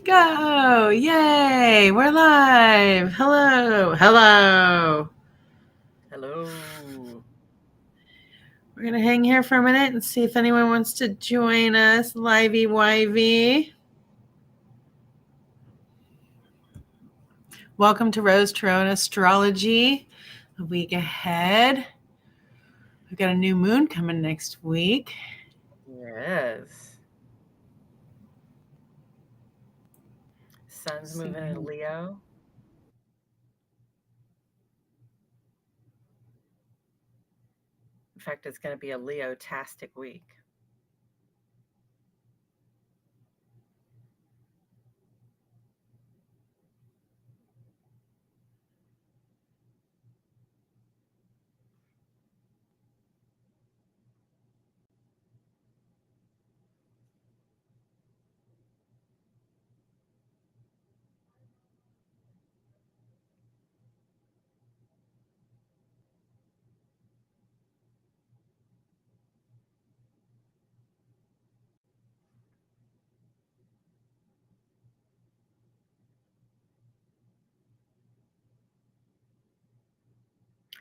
Go! Yay! We're live! Hello! Hello! Hello. We're going to hang here for a minute and see if anyone wants to join us. Livey-wivey. Welcome to Rose, Tarot, and Astrology. A week ahead. We've got a new moon coming next week. Yes. Sun's moving into Leo. In fact, it's going to be a Leo-tastic week.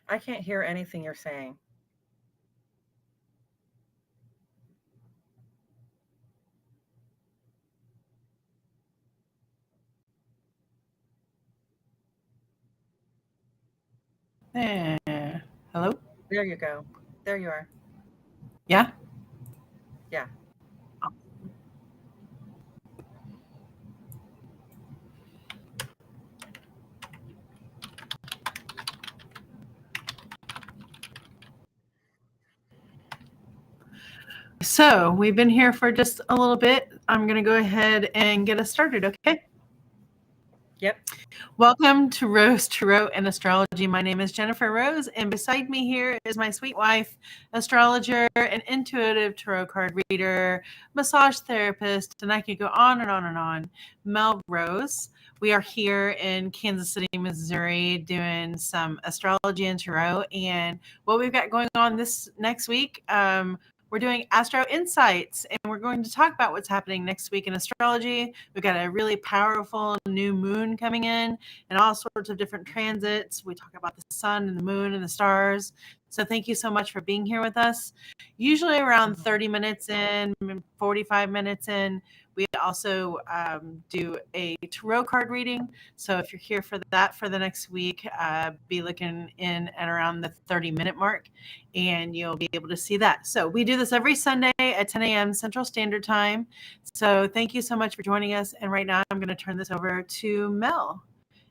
I can't hear anything you're saying. There. Hello? There you go. There you are. Yeah? Yeah. So, we've been here for just a little bit. I'm going to go ahead and get us started, okay? Yep. Welcome to Rose, Tarot, and Astrology. My name is Jennifer Rose, and beside me here is my sweet wife, astrologer, an intuitive tarot card reader, massage therapist, and I could go on and on and on, Mel Rose. We are here in Kansas City, Missouri, doing some astrology and tarot. And what we've got going on this next week, we're doing Astro Insights, and we're going to talk about what's happening next week in astrology. We've got a really powerful new moon coming in and all sorts of different transits. We talk about the sun and the moon and the stars. So thank you so much for being here with us. Usually around 30 minutes in, 45 minutes in, we also do a tarot card reading. So if you're here for that for the next week, be looking in at around the 30-minute mark, and you'll be able to see that. So we do this every Sunday at 10 a.m. Central Standard Time. So thank you so much for joining us. And right now I'm going to turn this over to Mel.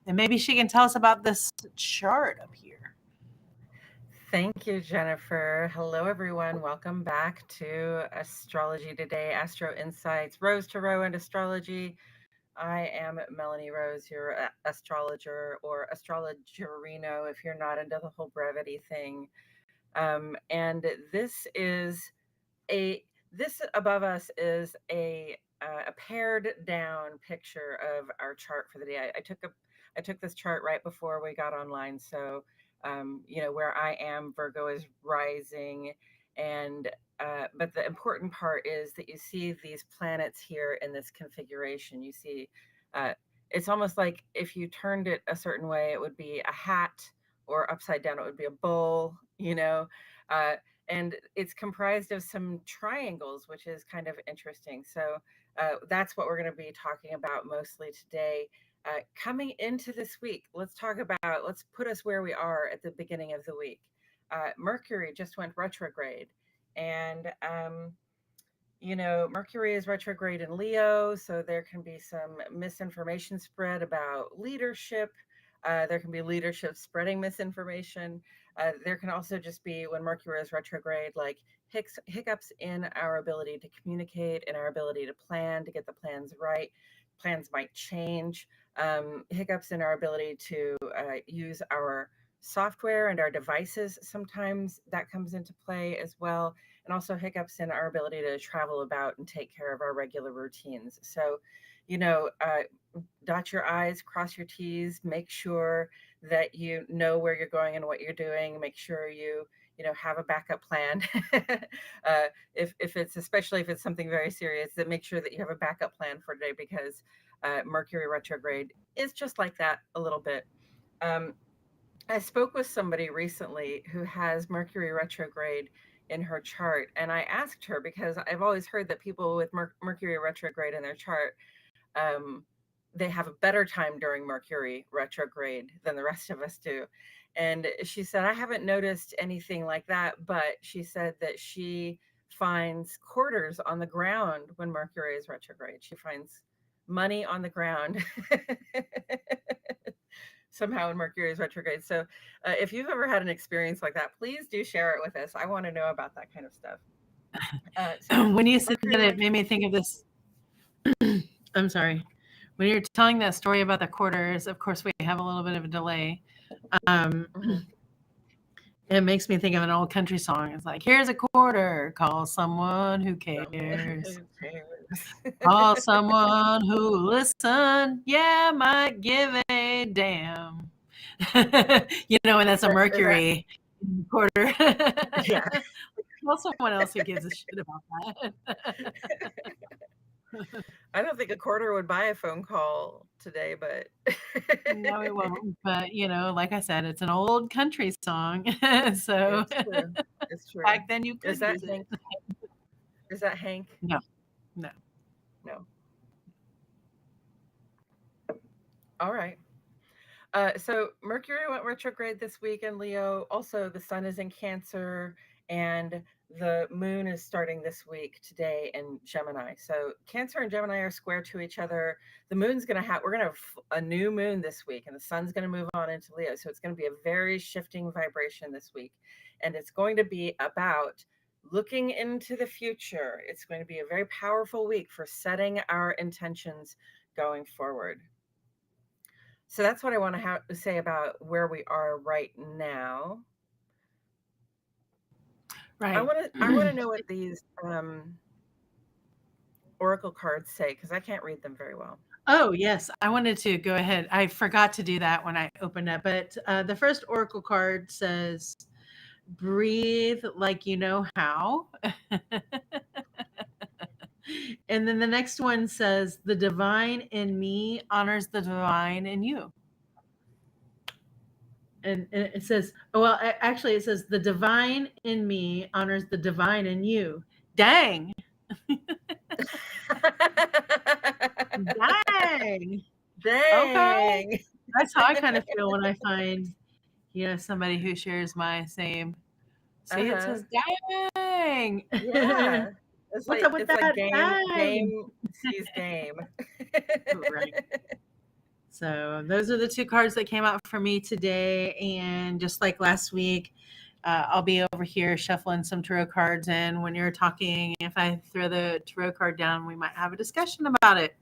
And maybe she can tell us about this chart up here. Thank you, Jennifer. Hello, everyone. Welcome back to Astrology Today, Astro Insights, Rose, Tarot, and Astrology. I am Melanie Rose, your astrologer or astrologerino if you're not into the whole brevity thing. And this above us is a pared down picture of our chart for the day. I took this chart right before we got online, so where I am, Virgo is rising, and but the important part is that you see these planets here in this configuration. You see, uh, it's almost like if you turned it a certain way, it would be a hat, or upside down, it would be a bowl. Uh, and it's comprised of some triangles, which is kind of interesting. So that's what we're going to be talking about mostly today. Coming into this week, let's put us where we are at the beginning of the week. Mercury just went retrograde, and Mercury is retrograde in Leo, so there can be some misinformation spread about leadership. There can be leadership spreading misinformation. There can also just be, when Mercury is retrograde, like hiccups in our ability to communicate, in our ability to plan, to get the plans right. Plans might change. Hiccups in our ability to use our software and our devices. Sometimes that comes into play as well, and also hiccups in our ability to travel about and take care of our regular routines. So, dot your I's, cross your T's, make sure that you know where you're going and what you're doing. Make sure you have a backup plan. If it's, especially if it's something very serious, then make sure that you have a backup plan for today, because Mercury retrograde is just like that a little bit. I spoke with somebody recently who has Mercury retrograde in her chart, and I asked her, because I've always heard that people with Mercury retrograde in their chart, they have a better time during Mercury retrograde than the rest of us do. And she said, I haven't noticed anything like that, but she said that she finds quarters on the ground when Mercury is retrograde. She finds money on the ground somehow when Mercury is retrograde. So if you've ever had an experience like that, please do share it with us. I want to know about that kind of stuff. When you said that, it made me think of this. I'm sorry. When you're telling that story about the quarters, of course, we have a little bit of a delay. It makes me think of an old country song. It's like, here's a quarter, call someone who cares. Call someone who listen. Yeah, might give a damn. And that's a Mercury quarter. Yeah. Call someone else who gives a shit about that. I don't think a quarter would buy a phone call today, but no, it won't. But like I said, it's an old country song. So it's true. It's true. Back then you could Is that use Hank? Is that Hank? No. All right. So Mercury went retrograde this week in Leo. Also, the sun is in Cancer, and the moon is starting this week today in Gemini. So Cancer and Gemini are square to each other. The moon's we're going to have a new moon this week, and the sun's going to move on into Leo. So it's going to be a very shifting vibration this week. And it's going to be about looking into the future. It's going to be a very powerful week for setting our intentions going forward. So that's what I want to have to say about where we are right now. Right. I want to know what these oracle cards say, because I can't read them very well. Oh, yes. I wanted to go ahead. I forgot to do that when I opened up. But the first oracle card says, breathe like you know how. And then the next one says, the divine in me honors the divine in you. And it says, well, actually, it says, the divine in me honors the divine in you. Dang. Dang. Okay. That's how I kind of feel when I find, somebody who shares my same. See, it says, dang. Yeah. It's What's like, up with that? Game sees game. Right. So those are the two cards that came out for me today. And just like last week, I'll be over here shuffling some tarot cards. And when you're talking, if I throw the tarot card down, we might have a discussion about it.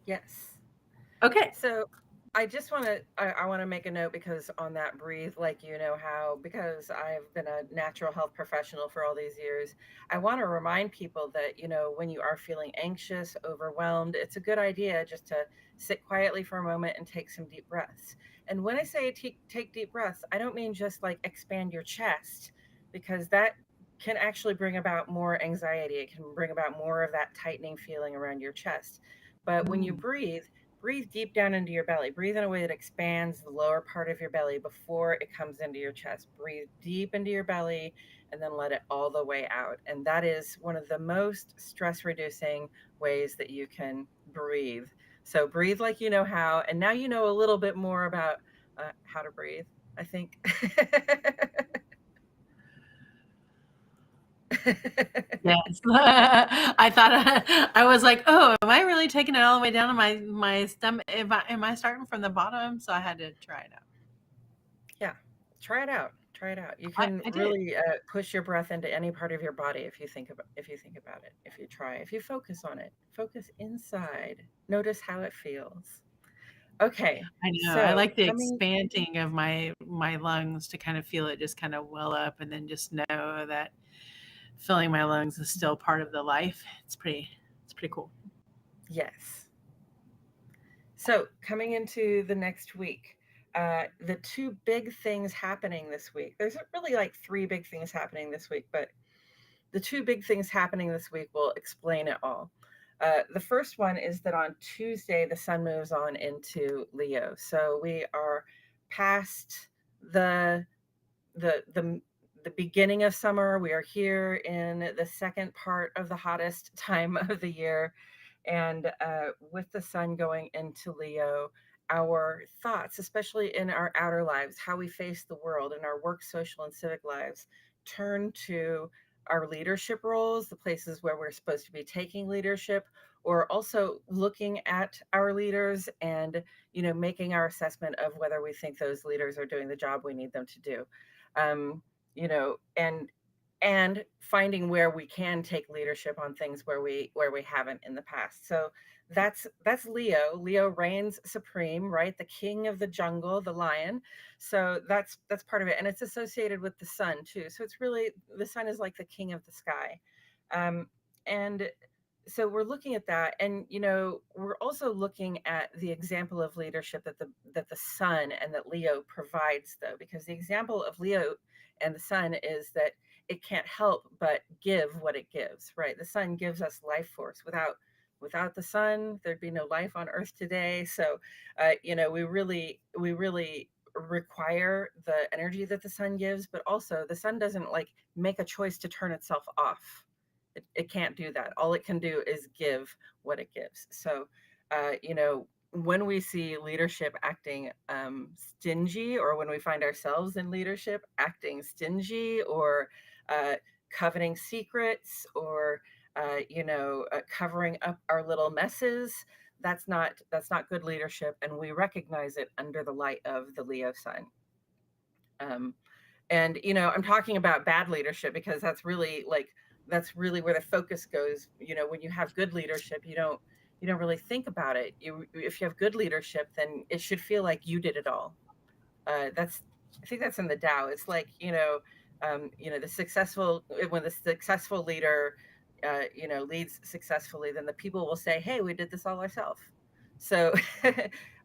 Yes. Okay. So I just want to, I want to make a note, because on that breathe like you know how, because I've been a natural health professional for all these years, I want to remind people that, when you are feeling anxious, overwhelmed, it's a good idea just to sit quietly for a moment and take some deep breaths. And when I say take deep breaths, I don't mean just like expand your chest, because that can actually bring about more anxiety. It can bring about more of that tightening feeling around your chest. But when you breathe deep down into your belly. Breathe in a way that expands the lower part of your belly before it comes into your chest. Breathe deep into your belly and then let it all the way out. And that is one of the most stress reducing ways that you can breathe. So breathe like you know how. And now you know a little bit more about how to breathe, I think. Yes. I thought I was like, oh, am I really taking it all the way down to my stomach? Am I starting from the bottom? So I had to try it out. Yeah, try it out. You can really push your breath into any part of your body if you think about it. If you try, if you focus on it, focus inside. Notice how it feels. Okay. I know. So, I like the expanding of my lungs to kind of feel it just kind of well up, and then just know that filling my lungs is still part of the life. It's pretty cool. Yes. So coming into the next week, The two big things happening this week. There's really like three big things happening this week, but the two big things happening this week will explain it all. The first one is that on Tuesday, the sun moves on into Leo. So we are past the the the beginning of summer. We are here in the second part of the hottest time of the year. And with the sun going into Leo, our thoughts, especially in our outer lives, how we face the world in our work, social, and civic lives, turn to our leadership roles, the places where we're supposed to be taking leadership, or also looking at our leaders and, making our assessment of whether we think those leaders are doing the job we need them to do. um, and finding where we can take leadership on things where we haven't in the past. So that's Leo. Leo reigns supreme, right? The king of the jungle, the lion. So that's part of it, and it's associated with the sun too. So it's really, the sun is like the king of the sky. And so we're looking at that, and we're also looking at the example of leadership that the sun and that Leo provides, though, because the example of Leo and the sun is that it can't help but give what it gives, right? The sun gives us life force. Without the sun, there'd be no life on Earth today. So we really require the energy that the sun gives, but also the sun doesn't like make a choice to turn itself off. It can't do that. All it can do is give what it gives. So when we see leadership acting stingy, or when we find ourselves in leadership acting stingy, or coveting secrets, or covering up our little messes, that's not good leadership, and we recognize it under the light of the Leo sign. And I'm talking about bad leadership because that's really where the focus goes. When you have good leadership, you don't really think about it. If you have good leadership, then it should feel like you did it all. That's I think that's in the Tao. It's like, the successful when the successful leader leads successfully, then the people will say, hey, we did this all ourselves. So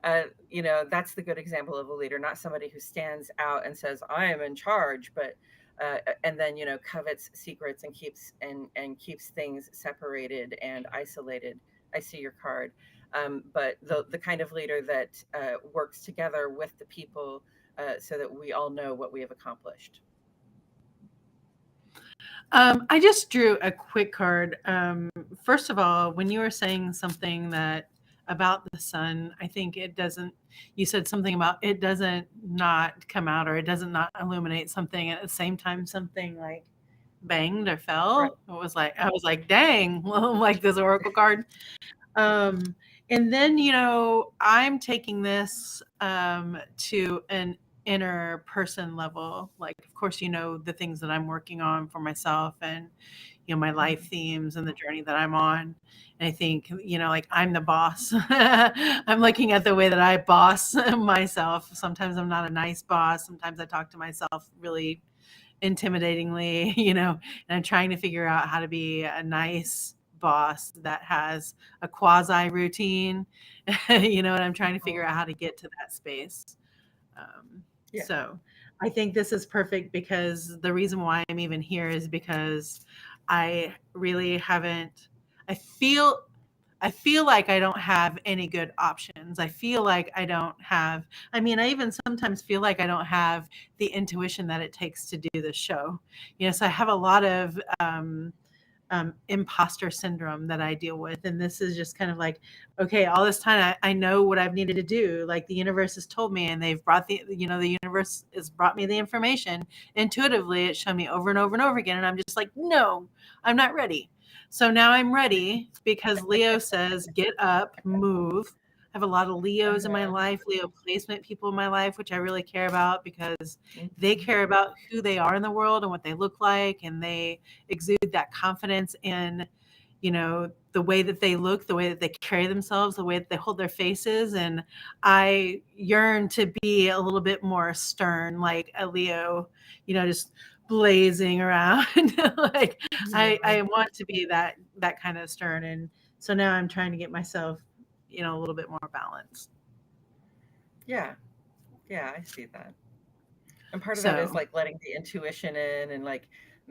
that's the good example of a leader, not somebody who stands out and says, I am in charge, but and then covets secrets and keeps things separated and isolated. I see your card. But the kind of leader that works together with the people, so that we all know what we have accomplished. I just drew a quick card. First of all, when you were saying something that about the sun, I think it doesn't. You said something about it doesn't not come out, or it doesn't not illuminate something, and at the same time something like banged or fell. Right. It was like I was like, dang, like this oracle card. And then I'm taking this to an inner person level. Like, of course, the things that I'm working on for myself, and my life themes and the journey that I'm on. And I think like I'm the boss. I'm looking at the way that I boss myself. Sometimes I'm not a nice boss. Sometimes I talk to myself really intimidatingly, and I'm trying to figure out how to be a nice boss that has a quasi routine, and I'm trying to figure out how to get to that space. Yeah. So I think this is perfect, because the reason why I'm even here is because I really haven't, I feel I feel like I don't have any good options. I feel like I don't have, I mean, I even sometimes feel like I don't have the intuition that it takes to do this show. So I have a lot of imposter syndrome that I deal with. And this is just kind of like, okay, all this time I know what I've needed to do. Like the universe has told me, and they've brought the universe has brought me the information intuitively. It's shown me over and over and over again. And I'm just like, no, I'm not ready. So now I'm ready, because Leo says, get up, move. I have a lot of Leos in my life, Leo placement people in my life, which I really care about, because they care about who they are in the world and what they look like. And they exude that confidence in, the way that they look, the way that they carry themselves, the way that they hold their faces. And I yearn to be a little bit more stern, like a Leo, just blazing around. Like I want to be that kind of stern. And so now I'm trying to get myself, a little bit more balanced. Yeah. Yeah, I see that. And part of that is So, like letting the intuition in and like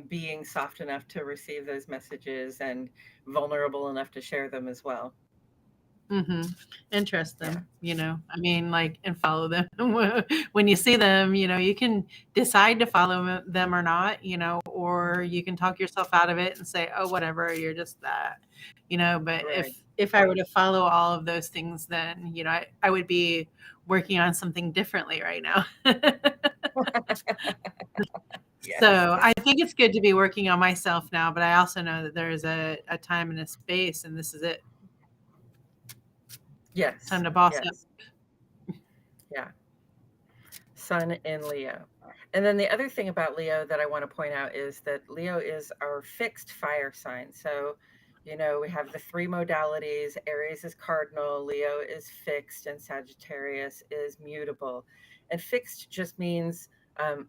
being soft enough to receive those messages and vulnerable enough to share them as well. hmm, interest Yeah. them, I mean, like, and follow them. When you see them, you can decide to follow them or not, or you can talk yourself out of it and say, oh, whatever, you're just that, but Right. if I were to follow all of those things, then, I would be working on something differently right now. Yes. So I think it's good to be working on myself now, but I also know that there is a time and a space, and this is it. Yes. Time to boss up. Yes. Yeah. Sun in Leo. And then the other thing about Leo that I want to point out is that Leo is our fixed fire sign. So, we have the three modalities. Aries is cardinal, Leo is fixed, and Sagittarius is mutable. And fixed just means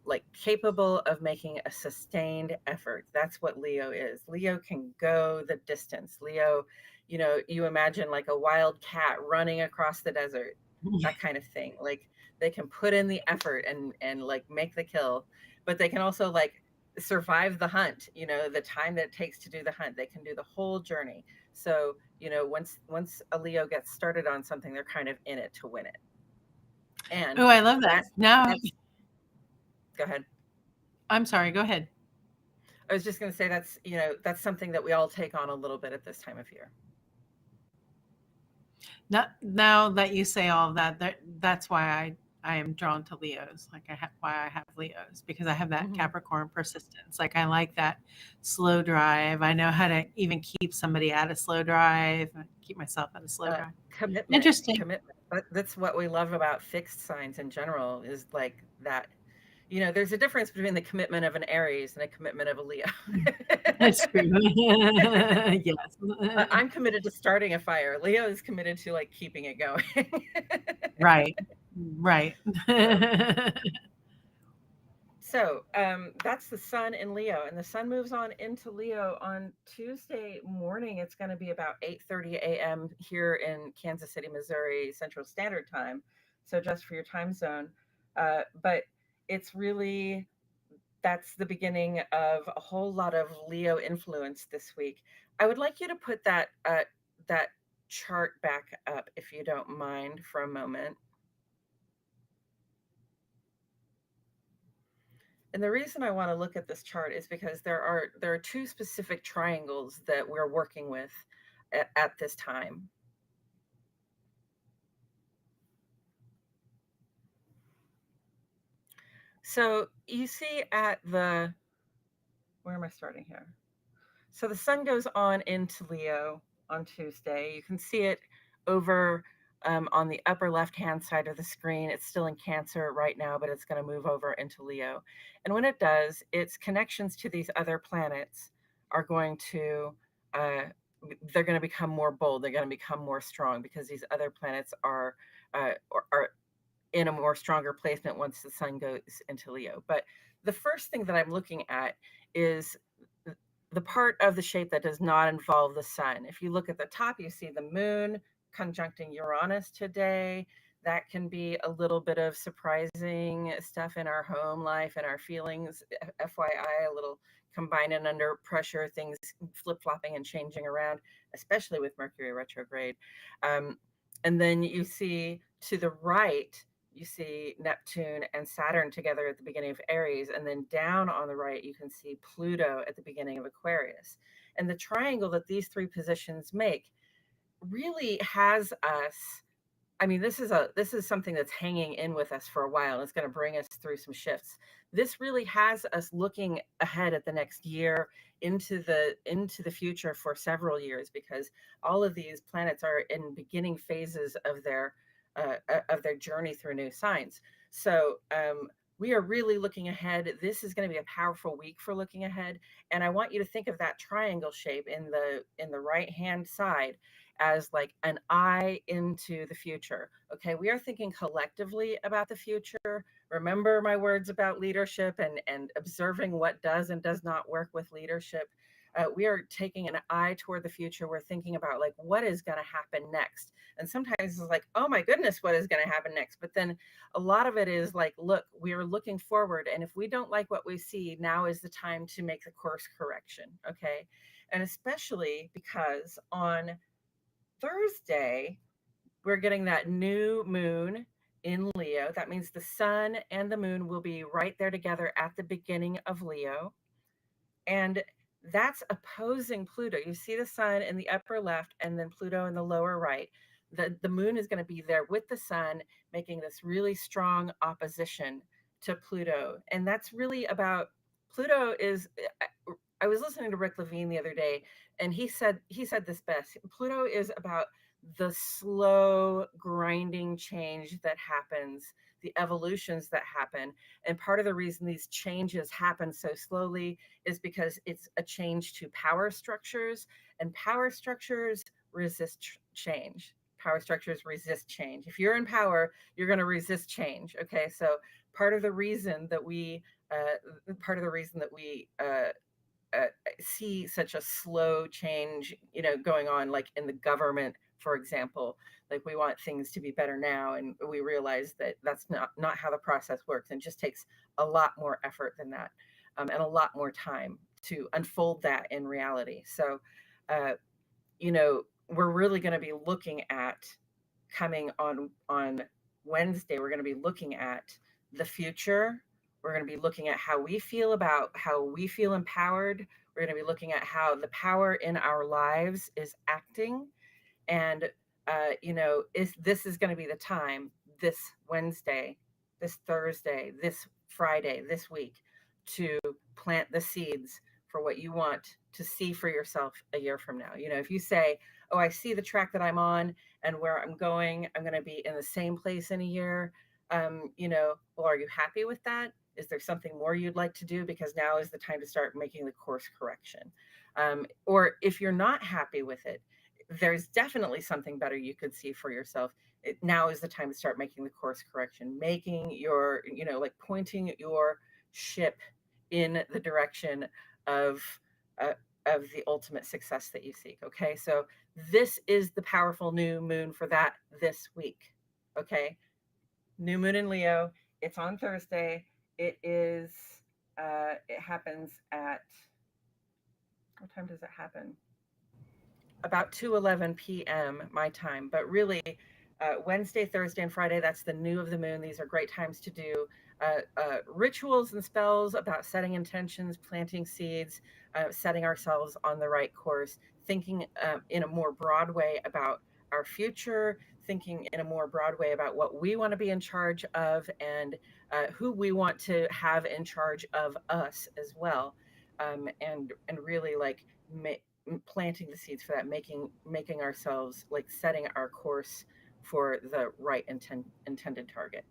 like capable of making a sustained effort. That's what Leo is. Leo can go the distance. Leo, you imagine like a wild cat running across the desert, that kind of thing. Like they can put in the effort and like make the kill, but they can also like survive the hunt, the time that it takes to do the hunt. They can do the whole journey. So, once a Leo gets started on something, they're kind of in it to win it. And Oh, I love that. that's Now, that's go ahead. I'm sorry, go ahead. I was just going to say that's something that we all take on a little bit at this time of year. Now that you say all of that's why I am drawn to Leos. Like why I have Leos, because I have that Mm-hmm. Capricorn persistence. Like I like that slow drive. I know how to even keep somebody at a slow drive, keep myself at a slow drive. Commitment, Interesting. commitment. That's what we love about fixed signs in general is like that. There's a difference between the commitment of an Aries and a commitment of a Leo. That's true. Yes. I'm committed to starting a fire. Leo is committed to like keeping it going. Right. Right. So, that's the sun in Leo, and the sun moves on into Leo on Tuesday morning. It's going to be about 8:30 a.m. here in Kansas City, Missouri, Central Standard Time. So just for your time zone, but it's really that's the beginning of a whole lot of Leo influence this week. I would like you to put that chart back up, if you don't mind, for a moment. And the reason I want to look at this chart is because there are two specific triangles that we're working with at this time. So you see where am I starting here? So the sun goes on into Leo on Tuesday. You can see it over on the upper left-hand side of the screen. It's still in Cancer right now, but it's going to move over into Leo. And when it does, its connections to these other planets are going to uh, they're going to become more bold. They're going to become more strong because these other planets are in a more stronger placement once the sun goes into Leo. But the first thing that I'm looking at is the part of the shape that does not involve the sun. If you look at the top, you see the moon conjuncting Uranus today. That can be a little bit of surprising stuff in our home life and our feelings. FYI, a little combined and under pressure, things flip flopping and changing around, especially with Mercury retrograde. And then you see to the right, you see Neptune and Saturn together at the beginning of Aries, and then down on the right, you can see Pluto at the beginning of Aquarius. And the triangle that these three positions make really has us. I mean, this is something that's hanging in with us for a while, and it's going to bring us through some shifts. This really has us looking ahead at the next year into the future for several years, because all of these planets are in beginning phases of their journey through new signs. So we are really looking ahead. This is going to be a powerful week for looking ahead, and I want you to think of that triangle shape in the right hand side as like an eye into the future. Okay, we are thinking collectively about the future. Remember my words about leadership and observing what does and does not work with leadership. we are taking an eye toward the future. We're thinking about like what is going to happen next. And sometimes it's like, oh my goodness, what is going to happen next? But then a lot of it is like, look, we are looking forward. And if we don't like what we see, now is the time to make the course correction. Okay. And especially because on Thursday, we're getting that new moon in Leo. That means the sun and the moon will be right there together at the beginning of Leo. And that's opposing Pluto. You see the sun in the upper left and then Pluto in the lower right. The moon is going to be there with the sun, making this really strong opposition to Pluto. And that's really about Pluto is I was listening to Rick Levine the other day, and he said this best. Pluto is about the slow grinding change that happens, the evolutions that happen. And part of the reason these changes happen so slowly is because it's a change to power structures, and power structures resist change. Power structures resist change. If you're in power, you're going to resist change. Okay, so part of the reason that we see such a slow change, going on, like in the government, for example. Like we want things to be better now, and we realize that that's not how the process works, and just takes a lot more effort than that, and a lot more time to unfold that in reality. So, uh, we're really going to be looking at coming on Wednesday. We're going to be looking at the future. We're going to be looking at how we feel empowered. We're going to be looking at how the power in our lives is acting. And, this is going to be the time, this Wednesday, this Thursday, this Friday, this week, to plant the seeds for what you want to see for yourself a year from now. If you say, oh, I see the track that I'm on and where I'm going to be in the same place in a year. Well, are you happy with that? Is there something more you'd like to do? Because now is the time to start making the course correction. Or if you're not happy with it, there's definitely something better you could see for yourself. Now is the time to start making the course correction, making your, like pointing your ship in the direction of uh, of the ultimate success that you seek. Okay, so this is the powerful new moon for that this week. Okay, new moon in Leo. It's on Thursday. It is. It happens at, what time does it happen? About 2:11 p.m. my time. But really, Wednesday, Thursday, and Friday, that's the new of the moon. These are great times to do rituals and spells about setting intentions, planting seeds, setting ourselves on the right course, thinking in a more broad way about our future, thinking in a more broad way about what we want to be in charge of, and who we want to have in charge of us as well. And really like planting the seeds for that, making ourselves, like setting our course for the right intended target.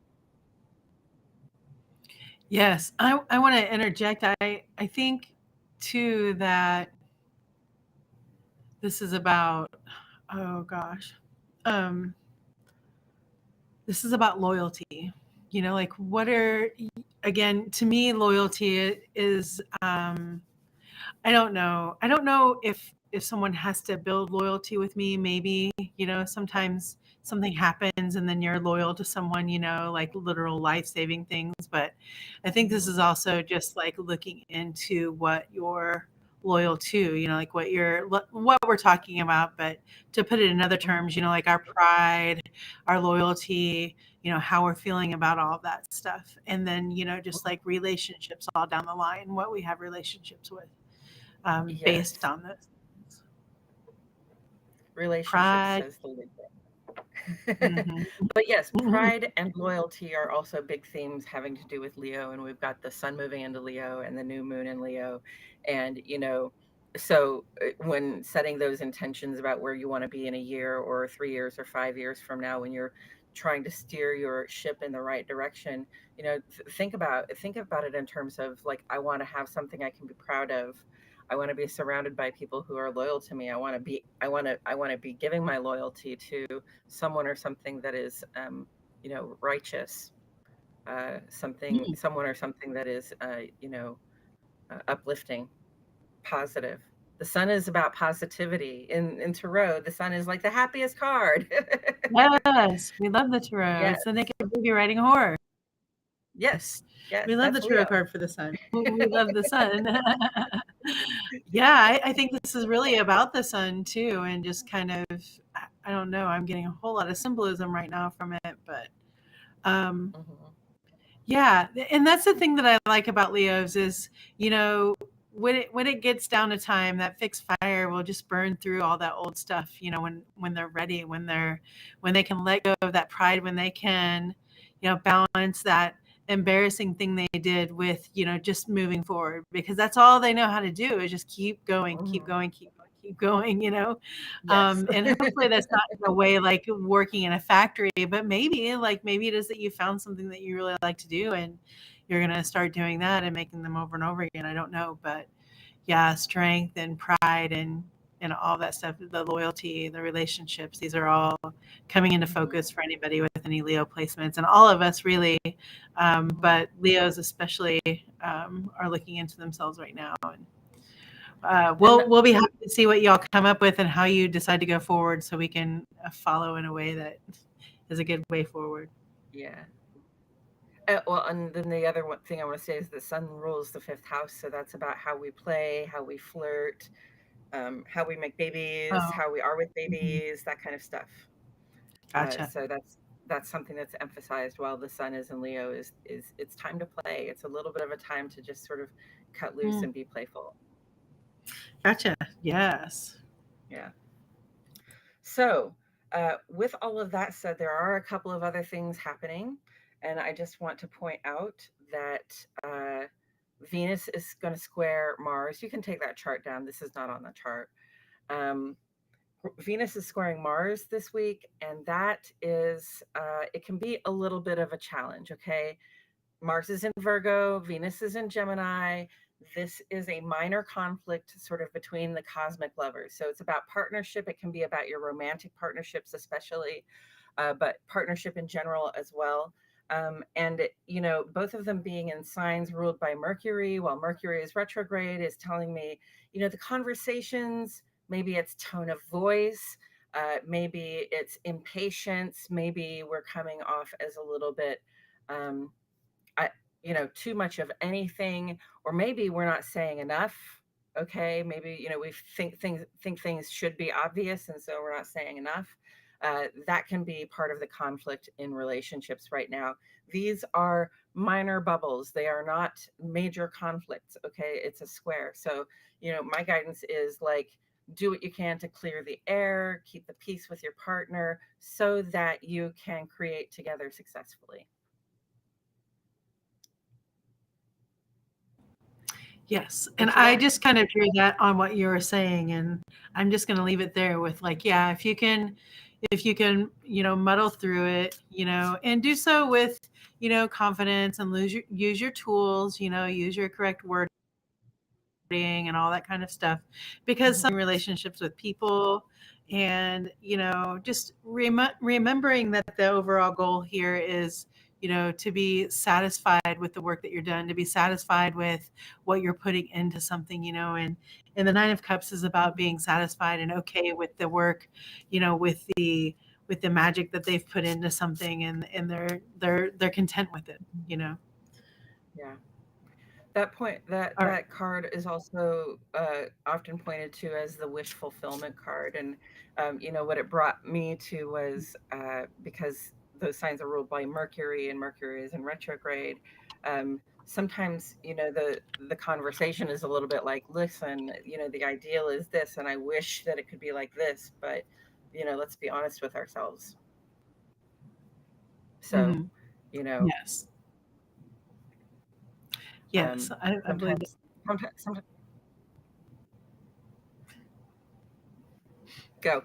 Yes, I want to interject. I think too that this is about, oh gosh, um, this is about loyalty. Like what are, again, to me, loyalty is, I don't know. I don't know if someone has to build loyalty with me. Maybe, sometimes something happens and then you're loyal to someone, like literal life-saving things. But I think this is also just like looking into what you're loyal to, like what we're talking about. But to put it in other terms, like our pride, our loyalty, how we're feeling about all of that stuff. And then, just like relationships all down the line, what we have relationships with, based Yes, on this. relationships, Pride. says the leader. Mhm. But yes, Mhm. pride and loyalty are also big themes having to do with Leo. And we've got the sun moving into Leo and the new moon in Leo. And, so when setting those intentions about where you want to be in a year or 3 years or 5 years from now, when you're trying to steer your ship in the right direction, think about it in terms of like, I want to have something I can be proud of. I want to be surrounded by people who are loyal to me. I want to be giving my loyalty to someone or something that is, righteous, Mhm. someone or something that is, uplifting, positive. The sun is about positivity. In tarot, the sun is like the happiest card. Yes, we love the tarot. Yes, It's the naked baby writing horror. yes, yes. We love the That's tarot Leo. card for the sun. We love the sun. Yeah, I think this is really about the sun too, and just kind of, I don't know, I'm getting a whole lot of symbolism right now from it, but um, Mhm. yeah, and that's the thing that I like about Leos is, you know, when it gets down to time, that fixed fire will just burn through all that old stuff. You know, when they're ready, when they can let go of that pride, when they can, you know, balance that embarrassing thing they did with, you know, just moving forward, because that's all they know how to do is just keep going, keep Mhm. going, keep going, keep going. You know, Yes. and hopefully that's not in a way like working in a factory, but maybe it is that you found something that you really like to do and you're going to start doing that and making them over and over again. I don't know, but yeah, strength and pride and all that stuff, the loyalty, the relationships, these are all coming into Mhm. focus for anybody with any Leo placements, and all of us really, Mhm. but Leos especially are looking into themselves right now. And And we'll be happy to see what y'all come up with and how you decide to go forward, so we can follow in a way that is a good way forward. yeah. Well, and then the other one thing I want to say is the sun rules the fifth house, so that's about how we play, how we flirt, how we make babies, Oh, how we are with mhm. babies, that kind of stuff. Gotcha. So that's something that's emphasized while the sun is in Leo is it's time to play. It's a little bit of a time to just sort of cut loose Mm, and be playful. gotcha. Yes. Yeah. So, with all of that said, there are a couple of other things happening, and I just want to point out that Venus is going to square Mars. You can take that chart down. This is not on the chart. Um, Venus is squaring Mars this week, and that is, it can be a little bit of a challenge, okay? Mars is in Virgo, Venus is in Gemini. This is a minor conflict sort of between the cosmic lovers. So it's about partnership. It can be about your romantic partnerships, especially, but partnership in general as well. You know, both of them being in signs ruled by Mercury, while Mercury is retrograde, is telling me, you know, the conversations, maybe it's tone of voice, maybe it's impatience, maybe we're coming off as a little bit, um, I, you know, too much of anything, or maybe we're not saying enough. Okay, maybe, you know, we think things should be obvious, and so we're not saying enough. That can be part of the conflict in relationships right now. These are minor bubbles; they are not major conflicts. Okay, it's a square. So, you know, my guidance is like, do what you can to clear the air, keep the peace with your partner, so that you can create together successfully. Yes. And What you I got? just kind of drew that on what you were saying. And I'm just going to leave it there with like, yeah, if you can, you know, muddle through it, you know, and do so with, you know, confidence and use your tools, you know, use your correct wording and all that kind of stuff, because Mhm. some relationships with people, and you know, just remembering that the overall goal here is, you know, to be satisfied with the work that you're done, to be satisfied with what you're putting into something, you know. And the Nine of Cups is about being satisfied and okay with the work, you know, with the magic that they've put into something, and they're content with it, you know. Yeah. That point, All right. that card is also often pointed to as the wish fulfillment card, and you know what it brought me to was, because those signs are ruled by Mercury, and Mercury is in retrograde. Sometimes, you know, the conversation is a little bit like, listen, you know, the ideal is this, and I wish that it could be like this, but you know, let's be honest with ourselves. So, Hmm. you know, Yes. Yes, um, I believe that. sometimes, go.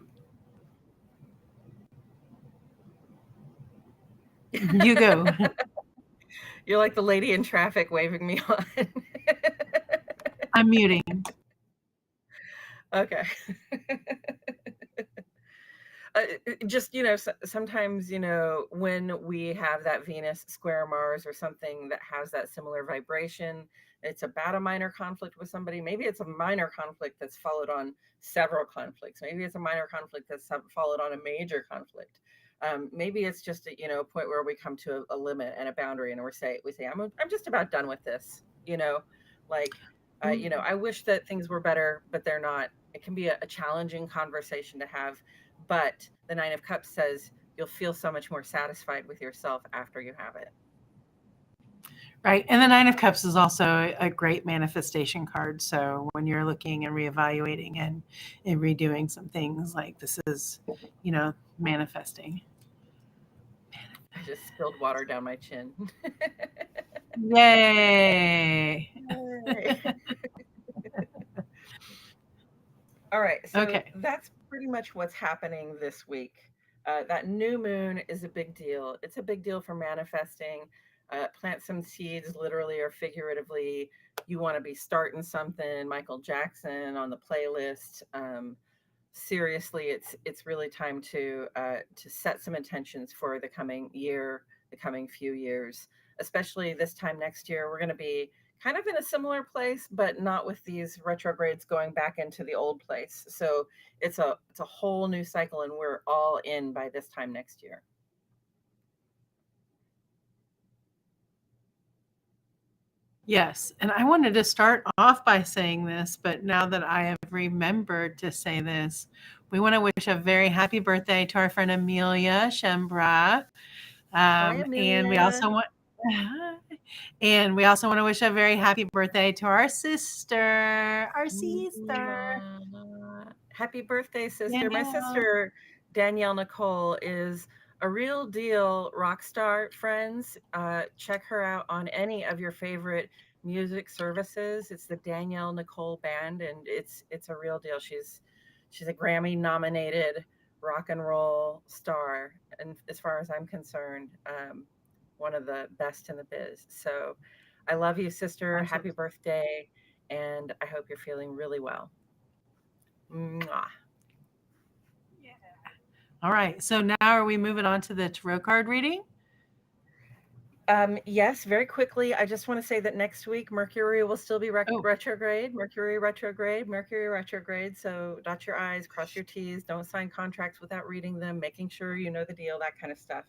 You go. You're like the lady in traffic waving me on. I'm muting. Okay. Just, you know, sometimes, you know, when we have that Venus square Mars or something that has that similar vibration, it's about a minor conflict with somebody. Maybe it's a minor conflict that's followed on several conflicts. Maybe it's a minor conflict that's followed on a major conflict. Maybe it's just a point where we come to a limit and a boundary, and we say I'm just about done with this. Like I wish that things were better, but they're not. It can be a challenging conversation to have, but the Nine of Cups says you'll feel so much more satisfied with yourself after you have it. Right. And the Nine of Cups is also a great manifestation card. So when you're looking and reevaluating and redoing some things, like this is, manifesting. I just spilled water down my chin. Yay. Yay. All right. So that's pretty much what's happening this week. That new moon is a big deal. It's a big deal for manifesting. Plant some seeds, literally or figuratively. You want to be starting something. Michael Jackson on the playlist. Seriously, it's really time to set some intentions for the coming year, the coming few years. Especially this time next year, we're going to be kind of in a similar place, but not with these retrogrades going back into the old place. So it's a whole new cycle, and we're all in by this time next year. Yes. And I wanted to start off by saying this, but now that I have remembered to say this, we want to wish a very happy birthday to our friend Amelia Shembra. Hi, Amelia. And we also want to wish a very happy birthday to our sister. Happy birthday, sister. Danielle. My sister, Danielle Nicole, is a real deal rock star, friends. Check her out on any of your favorite music services. It's the Danielle Nicole Band, and it's a real deal. She's a Grammy nominated rock and roll star, and as far as I'm concerned, one of the best in the biz. So I love you, sister. Awesome. Happy birthday, and I hope you're feeling really well. Mwah. Yeah. All right. So now are we moving on to the tarot card reading? Yes, very quickly. I just want to say that next week Mercury will still be retrograde. Mercury retrograde. So dot your I's, cross your T's. Don't sign contracts without reading them, making sure you know the deal, that kind of stuff.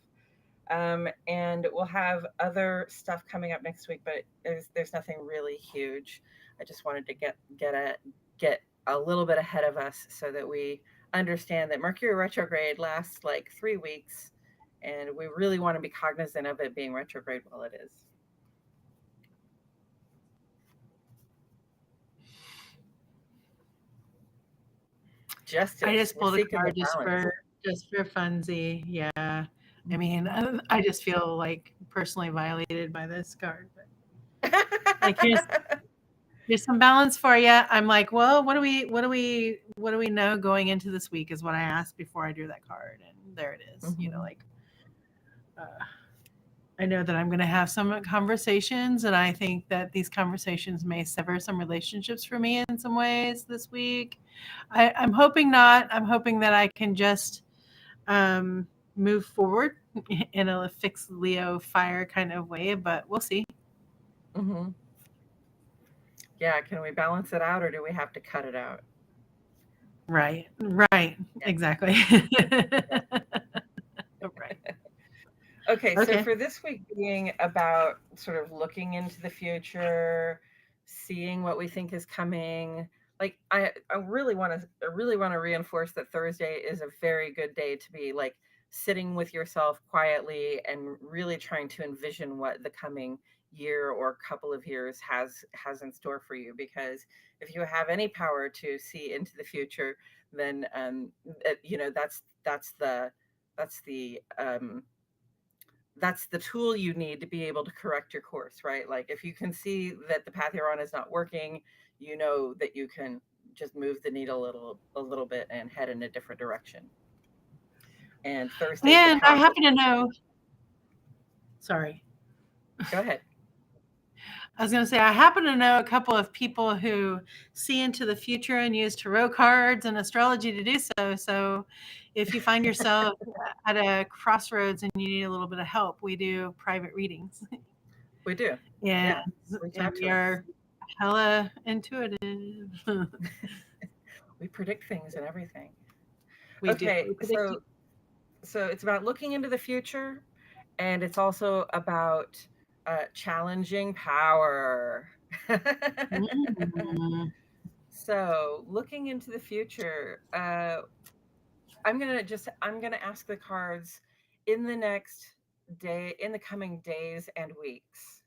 And we'll have other stuff coming up next week, but there's nothing really huge. I just wanted to get a little bit ahead of us so that we understand that Mercury retrograde lasts like 3 weeks, and we really want to be cognizant of it being retrograde while it is. Justice. I just pulled a card just for funsie. Yeah. I mean, I just feel like personally violated by this card. But like here's some balance for you. I'm like, well, what do we know going into this week is what I asked before I drew that card, and there it is. I know that I'm going to have some conversations, and I think that these conversations may sever some relationships for me in some ways this week. I'm hoping not. I'm hoping that I can just move forward in a fixed Leo fire kind of way, but we'll see. Mm-hmm. Yeah, can we balance it out, or do we have to cut it out? Right, yeah. Exactly. Right. Okay, so for this week being about sort of looking into the future, seeing what we think is coming, like I really want to reinforce that Thursday is a very good day to be like sitting with yourself quietly and really trying to envision what the coming year or couple of years has in store for you. Because if you have any power to see into the future, then that's the tool you need to be able to correct your course, right? Like if you can see that the path you're on is not working, you know that you can just move the needle a little bit and head in a different direction. And Thursday. And I happen to know. Sorry. Go ahead. I was going to say, I happen to know a couple of people who see into the future and use tarot cards and astrology to do so. So if you find yourself at a crossroads and you need a little bit of help, we do private readings. We do. And we hella intuitive. We predict things and everything. We do. Okay, We predict. so it's about looking into the future, and it's also about challenging power. Mm. So, looking into the future, I'm gonna ask the cards in the next day, in the coming days and weeks.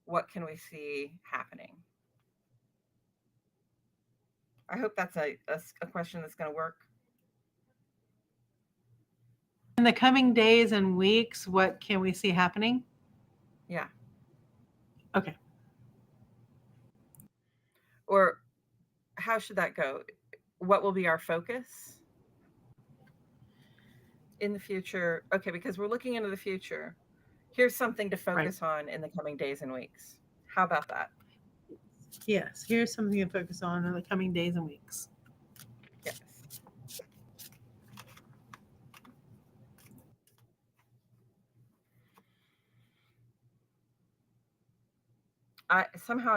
What can we see happening? I hope that's a question that's going to work. In the coming days and weeks, what can we see happening? Yeah. Okay. Or how should that go? What will be our focus in the future? Okay, because we're looking into the future. Here's something to Right. focus on in the coming days and weeks. How about that? Yes. Here's something to focus on in the coming days and weeks. Yes. I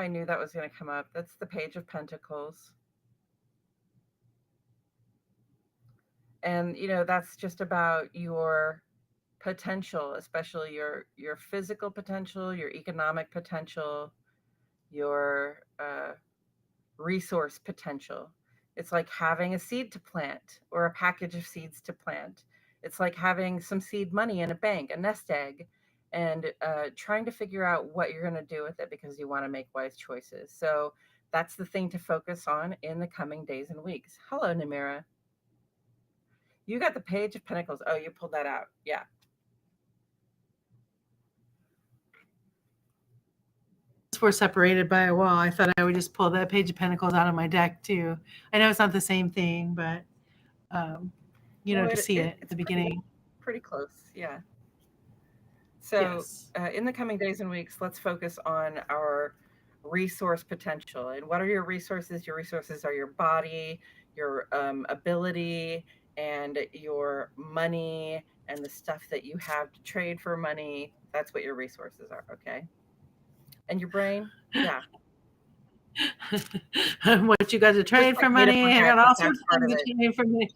knew that was going to come up. That's the Page of Pentacles. And that's just about your potential, especially your physical potential, your economic potential, your resource potential. It's like having a seed to plant or a package of seeds to plant. It's like having some seed money in a bank, a nest egg, and trying to figure out what you're going to do with it because you want to make wise choices. So that's the thing to focus on in the coming days and weeks. Hello, Namira. You got the Page of Pentacles. Oh, you pulled that out. Yeah. We're separated by a wall. I thought I would just pull that Page of Pentacles out of my deck too. I know it's not the same thing, but to see it at It's the beginning. pretty close. Yeah. So, Yes. in the coming days and weeks, let's focus on our resource potential. And what are your resources? Your resources are your body, your ability, and your money, and the stuff that you have to trade for money. That's what your resources are. Okay. And your brain, yeah. What you got to Just trade like for me to money? I forget got all that that's sorts of part of things it. to trade for money.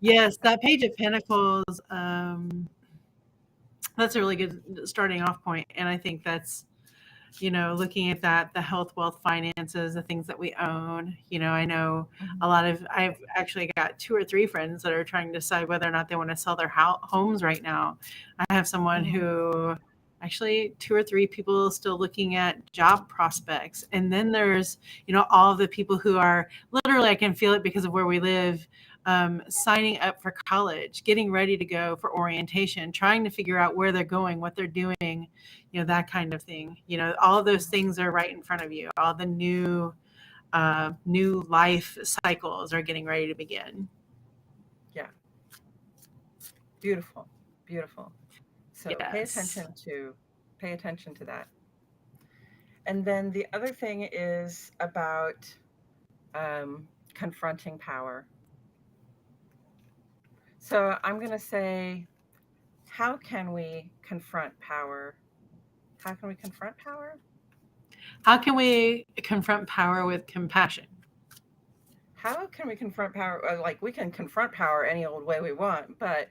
Yes, that Page of Pentacles. That's a really good starting off point, and I think that's looking at that, the health, wealth, finances, the things that we own. I know a lot of, I've actually got 2 or 3 friends that are trying to decide whether or not they want to sell their homes right now. I have someone who actually 2 or 3 people still looking at job prospects. And then there's, all of the people who are literally, I can feel it because of where we live, signing up for college, getting ready to go for orientation, trying to figure out where they're going, what they're doing, that kind of thing. All of those things are right in front of you. All the new life cycles are getting ready to begin. Yeah. Beautiful. Beautiful. So Yes. pay attention to that. And then the other thing is about confronting power. So I'm going to say, how can we confront power? How can we confront power? How can we confront power with compassion? How can we confront power? Like, we can confront power any old way we want, but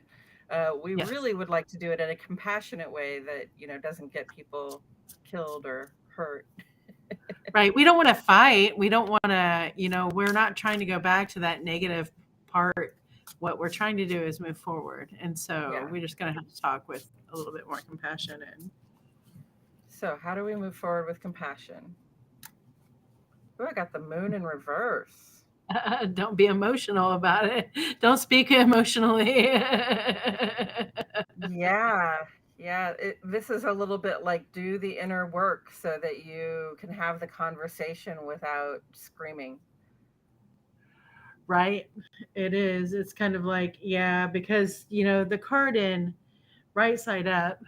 we Yes. really would like to do it in a compassionate way that, doesn't get people killed or hurt. Right. We don't want to fight. We don't want to, we're not trying to go back to that negative part. What we're trying to do is move forward. And so Yeah. we're just going to have to talk with a little bit more compassion. And So, how do we move forward with compassion? Oh, I got the moon in reverse. don't be emotional about it. Don't speak emotionally. Yeah. Yeah. This is a little bit like do the inner work so that you can have the conversation without screaming. Right. It is. It's kind of like, yeah, because, the card in right side up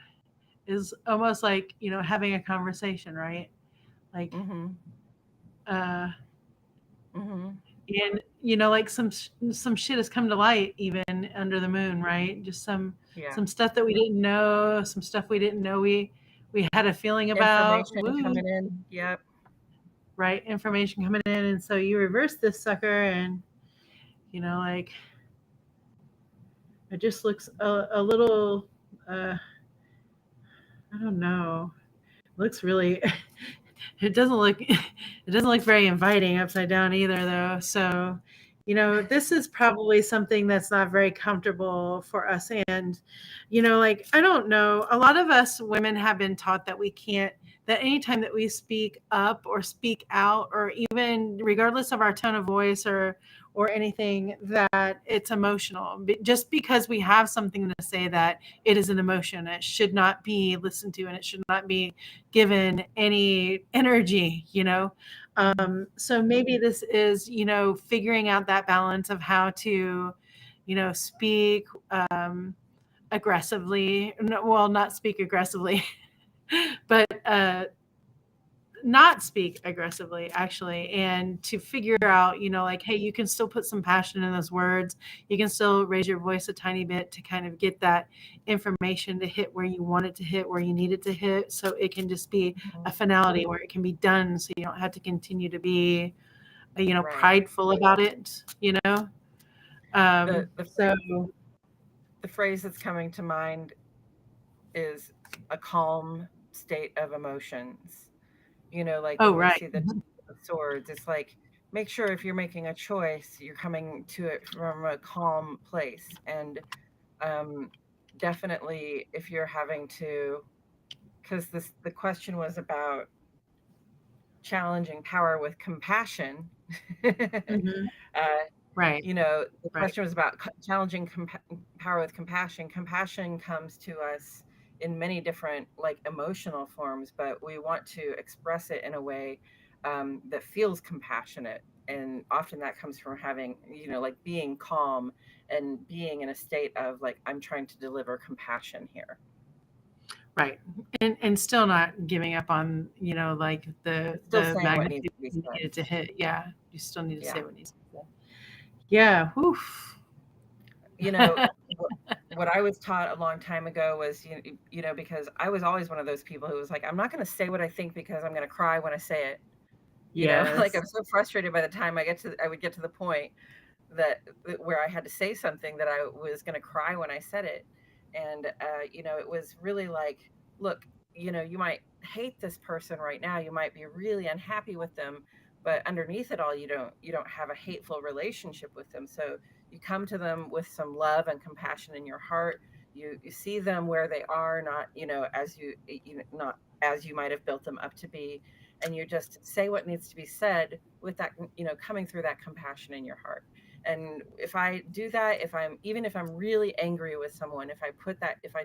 is almost like, having a conversation, right? Like, Mm-hmm. uh, Mm-hmm. and, like some shit has come to light even under the moon, right? Just some stuff that we didn't know, some stuff we didn't know we had a feeling about. Information coming in. Yep. Right, information coming in, and so you reverse this sucker, and like it just looks a little. I don't know. It looks really. It doesn't look very inviting upside down either, though. So, this is probably something that's not very comfortable for us. And, like, I don't know. A lot of us women have been taught that we can't, that anytime that we speak up or speak out, or even regardless of our tone of voice or anything, that it's emotional. Just because we have something to say, that it is an emotion. It should not be listened to, and it should not be given any energy, so maybe this is, figuring out that balance of how to, speak aggressively. Well, not speak aggressively, but not speak aggressively, actually, and to figure out, like, hey, you can still put some passion in those words. You can still raise your voice a tiny bit to kind of get that information to hit where you want it to hit, where you need it to hit, so it can just be a finality where it can be done, so you don't have to continue to be, prideful about it, The phrase that's coming to mind is a calm state of emotions. Like when we see the swords, it's like, make sure if you're making a choice, you're coming to it from a calm place. And definitely if you're having to, because the question was about challenging power with compassion. Right. The question was about challenging power with compassion. Compassion comes to us in many different, like, emotional forms, but we want to express it in a way that feels compassionate. And often that comes from having, like, being calm and being in a state of, like, I'm trying to deliver compassion here. Right. And still not giving up on, like the magnitude you needed to hit. Yeah. You still need to say what needs to be said. Yeah. Oof. What I was taught a long time ago was, because I was always one of those people who was like, I'm not going to say what I think because I'm going to cry when I say it. Like, I'm so frustrated by the time I would get to the point that where I had to say something that I was going to cry when I said it. And, it was really like, look, you might hate this person right now. You might be really unhappy with them, but underneath it all, you don't have a hateful relationship with them. So you come to them with some love and compassion in your heart. You see them where they are, not, not as you might have built them up to be. And you just say what needs to be said with that, coming through that compassion in your heart. And if I do that, even if I'm really angry with someone, if I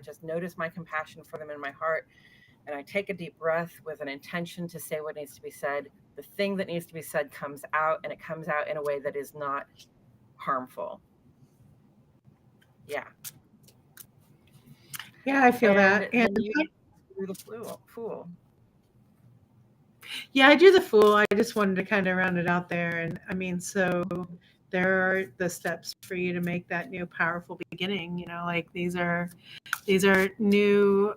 just notice my compassion for them in my heart, and I take a deep breath with an intention to say what needs to be said, the thing that needs to be said comes out, and it comes out in a way that is not harmful. Yeah. Yeah, I feel that. And you do the fool. Yeah, I do the fool. I just wanted to kind of round it out there. And I mean, so there are the steps for you to make that new powerful beginning. Like these are new-ish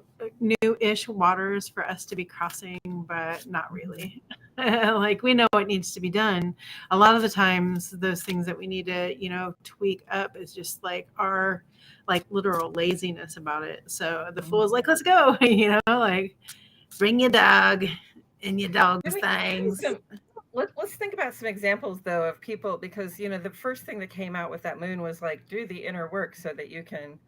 waters for us to be crossing, but not really. Like, we know what needs to be done. A lot of the times, those things that we need to, tweak up is just like our, like, literal laziness about it. So the fool is like, let's go, like, bring your dog and your dog's things. Let's think about some examples, though, of people, because, the first thing that came out with that moon was like, do the inner work so that you can,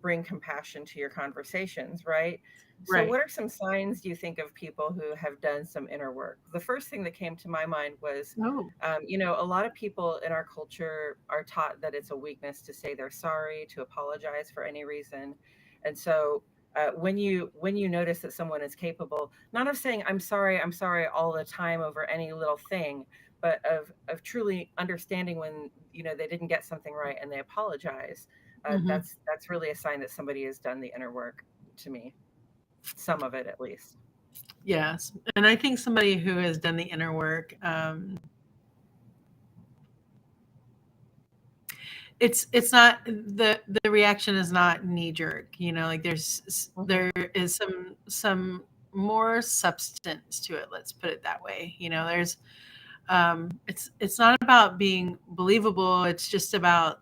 bring compassion to your conversations, right? So what are some signs you think of people who have done some inner work? The first thing that came to my mind was, a lot of people in our culture are taught that it's a weakness to say they're sorry, to apologize for any reason. And so when you notice that someone is capable, not of saying I'm sorry all the time over any little thing, but of truly understanding when they didn't get something right and they apologize, that's really a sign that somebody has done the inner work, to me. Some of it, at least. Yes, and I think somebody who has done the inner work, it's not the reaction is not knee jerk, like there is some more substance to it. Let's put it that way. There's it's not about being believable. It's just about,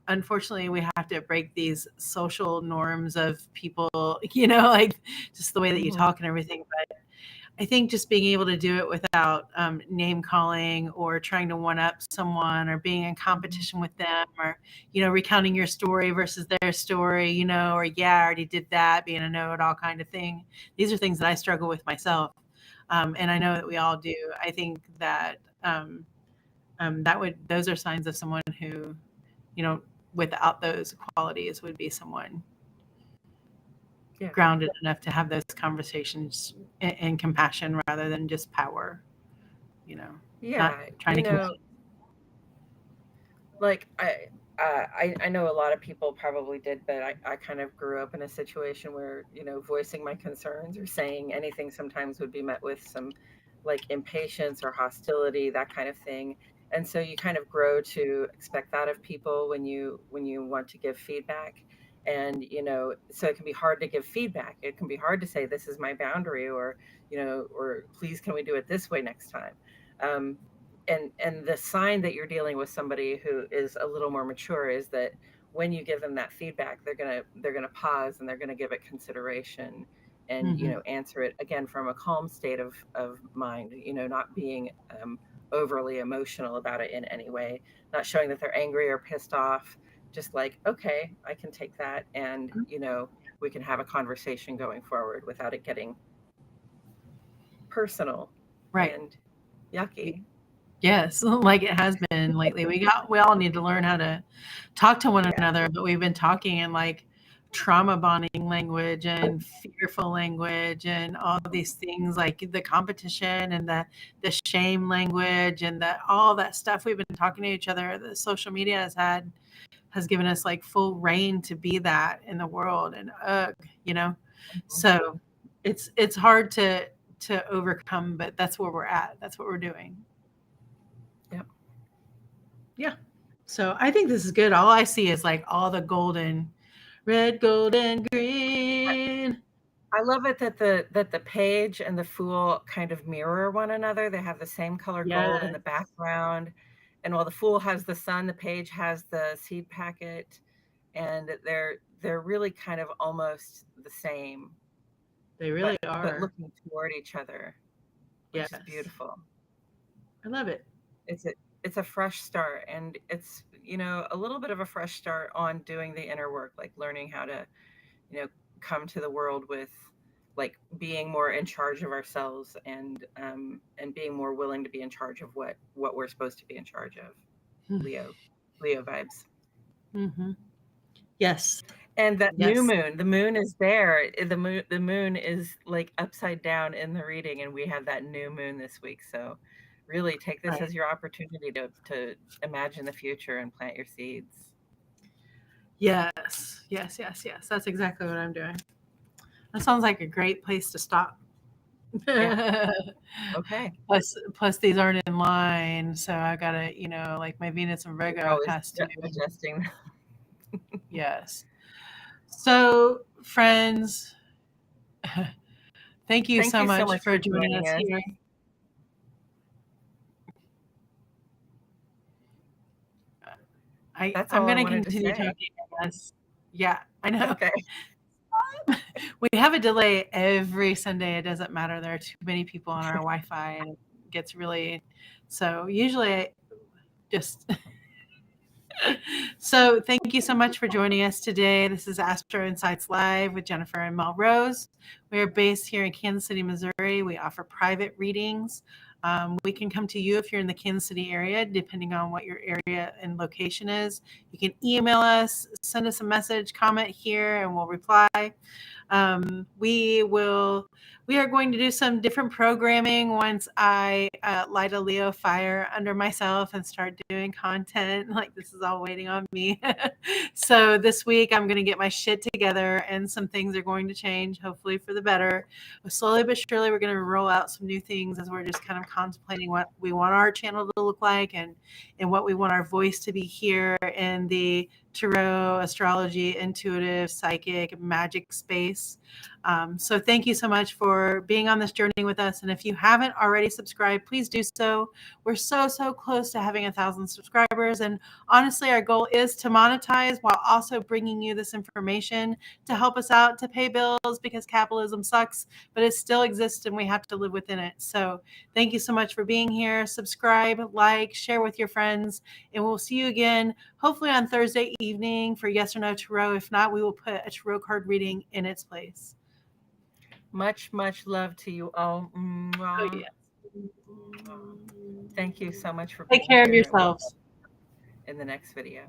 unfortunately we have to break these social norms of people, like just the way that you talk and everything. But I think just being able to do it without name calling or trying to one up someone or being in competition with them, or, recounting your story versus their story, or, yeah, I already did that, being a know-it-all kind of thing. These are things that I struggle with myself. And I know that we all do. I think that those are signs of someone who, without those qualities would be someone grounded enough to have those conversations in compassion rather than just power, not trying to like I know a lot of people probably did, but I kind of grew up in a situation where, voicing my concerns or saying anything sometimes would be met with some like impatience or hostility, that kind of thing. And so you kind of grow to expect that of people when you want to give feedback. And, so it can be hard to give feedback. It can be hard to say, this is my boundary, or, or please, can we do it this way next time? And the sign that you're dealing with somebody who is a little more mature is that when you give them that feedback, they're gonna pause and they're gonna give it consideration, and answer it again from a calm state of mind, not being overly emotional about it in any way, not showing that they're angry or pissed off, just like, okay, I can take that, and we can have a conversation going forward without it getting personal and yucky. Yes, like it has been lately. We all need to learn how to talk to one another, but we've been talking in like trauma bonding language and fearful language and all these things, like the competition and the shame language and all that stuff we've been talking to each other. The social media has given us like full reign to be that in the world, and so it's hard to overcome, but that's where we're at. That's what we're doing. Yeah. So I think this is good. All I see is like all the golden, red, gold, and green. I love it that the page and the Fool kind of mirror one another. They have the same color gold in the background. And while the Fool has the sun, the page has the seed packet, and they're really kind of almost the same. They really are. But looking toward each other, which is beautiful. I love it. It's a fresh start, and it's, a little bit of a fresh start on doing the inner work, like learning how to, come to the world with like being more in charge of ourselves, and being more willing to be in charge of what we're supposed to be in charge of. Leo vibes. Mm-hmm. Yes. And that new moon, the moon is there. The moon is like upside down in the reading, and we have that new moon this week. So really take this as your opportunity to imagine the future and plant your seeds. Yes. That's exactly what I'm doing. That sounds like a great place to stop. Yeah. Okay. Plus these aren't in line, so I gotta, like my Venus and Virgo has to adjusting. Yes. So, friends, thank you so much for joining us here. I'm going to continue talking, I guess. Yeah, I know. Okay. We have a delay every Sunday. It doesn't matter. There are too many people on our Wi-Fi, and it gets really. So usually, I just. So thank you so much for joining us today. This is Astro Insights Live with Jennifer and Mel Rose. We are based here in Kansas City, Missouri. We offer private readings. We can come to you if you're in the Kansas City area, depending on what your area and location is. You can email us, send us a message, comment here, and we'll reply. We we are going to do some different programming once I light a Leo fire under myself and start doing content. Like, this is all waiting on me. So this week I'm going to get my shit together, and some things are going to change, hopefully for the better. But slowly but surely, we're going to roll out some new things as we're just kind of contemplating what we want our channel to look like, and what we want our voice to be here in the tarot, astrology, intuitive, psychic, magic space. So thank you so much for being on this journey with us. And if you haven't already subscribed, please do so. We're so close to having 1,000 subscribers. And honestly, our goal is to monetize while also bringing you this information to help us out, to pay bills, because capitalism sucks, but it still exists and we have to live within it. So thank you so much for being here. Subscribe, like, share with your friends, and we'll see you again, hopefully on Thursday evening for Yes or No Tarot. If not, we will put a tarot card reading in its place. Much love to you all. Oh, yes. Thank you so much for Take being care of here. yourselves. In the next video.